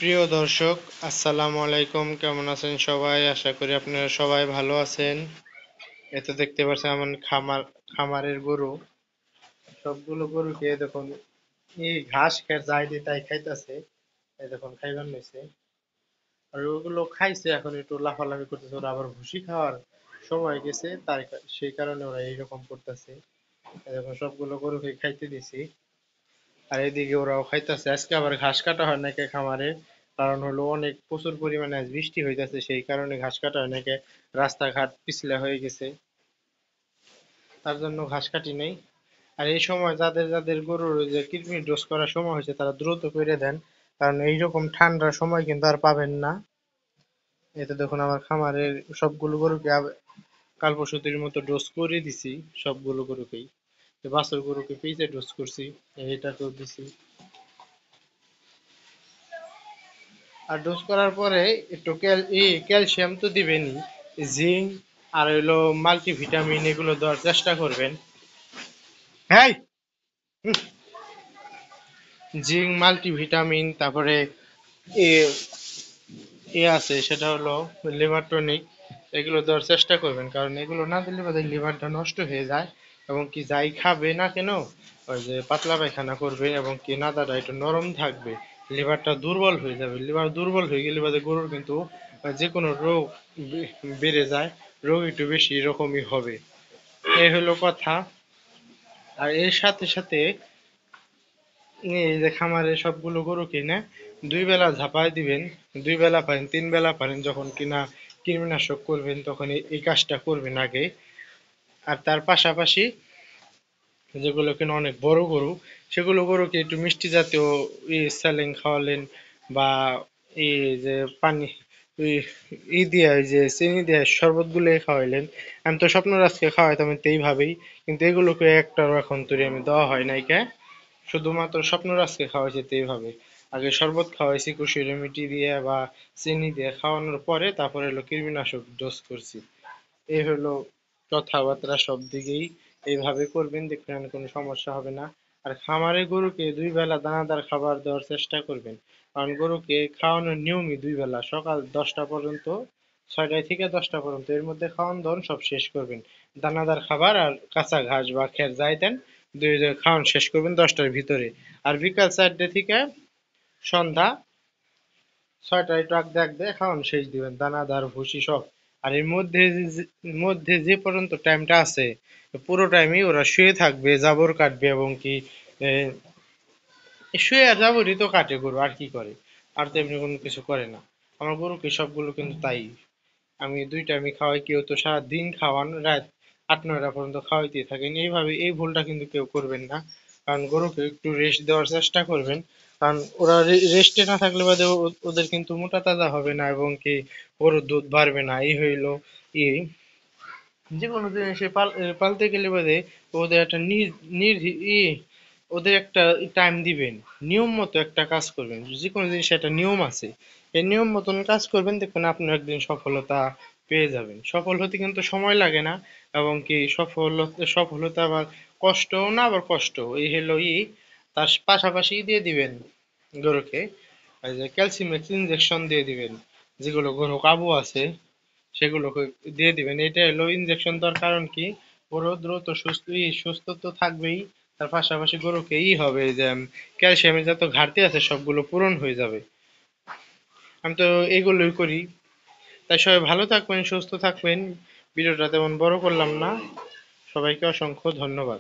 প্রিয় দর্শক, আসসালামু আলাইকুম। কেমন আছেন সবাই? আশা করি আপনারা সবাই ভালো আছেন। এতে দেখতে পাচ্ছেন আমার খামারের গরু। সবগুলো গরুকে দেখুন এই ঘাস খেয়ে যাই দিয়ে তাই খাইতেছে। এই দেখুন খাইবার নিছে। আর ওগুলো খাইছে, এখন একটু লাফালাফি করতেছে। ওরা আবার ভুসি খাওয়ার সময় গেছে, তাই সেই কারণে ওরা এইরকম করতেছে। দেখুন সবগুলো গরুকে খাইতে দিছি। আর এদিকে ওরাও খাইতেছে। আজকে আবার ঘাস কাটা হয় নাকি খামারে, কারণ হলো অনেক প্রচুর পরিমাণে আজ বৃষ্টি হইতেছে, সেই কারণে ঘাস কাটা হয় নাকি। রাস্তাঘাট পিছলা হয়ে গেছে, তার জন্য ঘাস কাটি নাই। আর এই সময় যাদের যাদের গরুর ওই যে কৃমি ডোজ করার সময় হয়েছে তারা দ্রুত করে দেন, কারণ এইরকম ঠান্ডার সময় কিন্তু আর পাবেন না। এতে দেখুন আমার খামারের সবগুলো গরুকে কাল পরশুদিন মতো ডোজ করে দিছি। সবগুলো গরুকেই, বাছুর গরুকে পিছে ডোজ করছি, এটাকেও দিছি। আর ডোজ করার পরে একটু ক্যালসিয়াম তো দিবেনই, জিঙ্ক আর হইলো মাল্টিভিটামিন এগুলো দেওয়ার চেষ্টা করবেন। হ্যাঁ, জিঙ্ক, মাল্টিভিটামিন, তারপরে এ এ আছে সেটা হলো লিভার টনিক। এগুলো দেওয়ার চেষ্টা করবেন, কারণ এগুলো না দিলে বোধহয় লিভারটা নষ্ট হয়ে যায়। এবং কি যাই খাবে না কেন, ওই যে পাতলা পায়খানা করবে, এবং কি নাদাটা একটু নরম থাকবে। লিভারটা দুর্বল হয়ে যাবে। লিভার দুর্বল হয়ে গেলে বাদে গরুর কিন্তু যে কোনো রোগ বেড়ে যায়। রোগ একটু বেশি রকমই হবে। এই হলো কথা। আর এর সাথে সাথে এই যে খামারে সবগুলো গরু কিনে 2 বেলা ঝাঁপায় দিবেন। 2 বেলা পারেন, 3 বেলা পারেন, যখন কিনা কীটনাশক করবেন তখন এই কাজটা করবেন আগে। আর তার পাশাপাশি যেগুলো কিনা অনেক বড় গরু, সেগুলো গরুকে একটু মিষ্টি জাতীয় স্যালাইন খাওয়ালেন, বা এই যে পানি ওই দিয়ে ওই যে চিনি দিয়ে শরবত গুলে খাওয়াইলেন। আমি তো স্বপ্নরাজকে খাওয়াইতাম এইভাবেই, কিন্তু এগুলোকে একটারও এখন তৈরি আমি দেওয়া হয় নাই কে। শুধুমাত্র স্বপ্নরাজকে খাওয়াইছি এইভাবে। আগে শরবত খাওয়াইছি কুশির মিটি দিয়ে বা চিনি দিয়ে, খাওয়ানোর পরে তারপরে হলো কৃমিনাশক ডোজ করছি। এই হলো কথাবার্তা সব দিকেই। এইভাবে করবেন, দেখবেন কোনো সমস্যা হবে না। আর খামারে গরুকে 2 বেলা দানাদার খাবার দেওয়ার চেষ্টা করবেন, কারণ গরুকে খাওয়ানোর নিয়মই 2 বেলা, সকাল 10টা পর্যন্ত, 6টা থেকে 10টা পর্যন্ত, এর মধ্যে খাওয়ান দাওয়ান সব শেষ করবেন। দানাদার খাবার আর কাঁচা ঘাস বা খের যাই দেন, খাওয়ান শেষ করবেন 10টার ভিতরে। আর বিকাল 4টে থেকে সন্ধ্যা 6টায় ট্রাক দেখ দিয়ে খাওয়ান শেষ দিবেন, দানাদার ভুসি সব। আর এর মধ্যে যে পর্যন্ত টাইমটা আছে, পুরো টাইমই ওরা শুয়ে থাকবে, জাবর কাটবে, এবং কি শুয়ে আর জাবরই তো কাটে গরু, আর কি করে? আর তো এমনি কোনো কিছু করে না। আমার গরুকে সবগুলো কিন্তু তাই। আমি 2 টাইমই খাওয়াই, কেউ তো সারা দিন খাওয়ান, রাত 8-9টা পর্যন্ত খাওয়াইতে থাকেন। এইভাবে এই ভুলটা কিন্তু কেউ করবেন না, কারণ গরুকে একটু রেস্ট দেওয়ার চেষ্টা করবেন। কারণ ওরা রেস্টে না থাকলে বাদে ওদের কিন্তু মোটা তাজা হবে না, এবং কি গরুর দুধ বাড়বে না। এই হইলো ই যে কোনো জিনিসে পালতে গেলে বাদে ওদের একটা ওদের একটা টাইম দিবেন, নিয়ম মতো একটা কাজ করবেন। যে কোনো জিনিসের একটা নিয়ম আছে, এই নিয়ম মতন কাজ করবেন, দেখবেন আপনি একদিন সফলতা পেয়ে যাবেন। সফল হতে কিন্তু সময় লাগে না, এবং কি সফলতা আবার কষ্টও না, আবার কষ্ট এই হলো তার পাশাপাশি দিয়ে দিবেন গরুকে এই যে ক্যালসিয়াম ইনজেকশন দিয়ে দিবেন। যেগুলো গরু কাবু আছে সেগুলোকে দিয়ে দিবেন। এটা হলো ইনজেকশন দেওয়ার কারণ কি, গরু দ্রুত সুস্থ তো থাকবেই, তার পাশাপাশি গরুকে হবে যে ক্যালসিয়ামের যত ঘাটতি আছে সবগুলো পূরণ হয়ে যাবে। আমি তো এগুলোই করি। তাই সবাই ভালো থাকবেন, সুস্থ থাকবেন। ভিডিওটা তেমন বড় করলাম না। সবাইকে অসংখ্য ধন্যবাদ।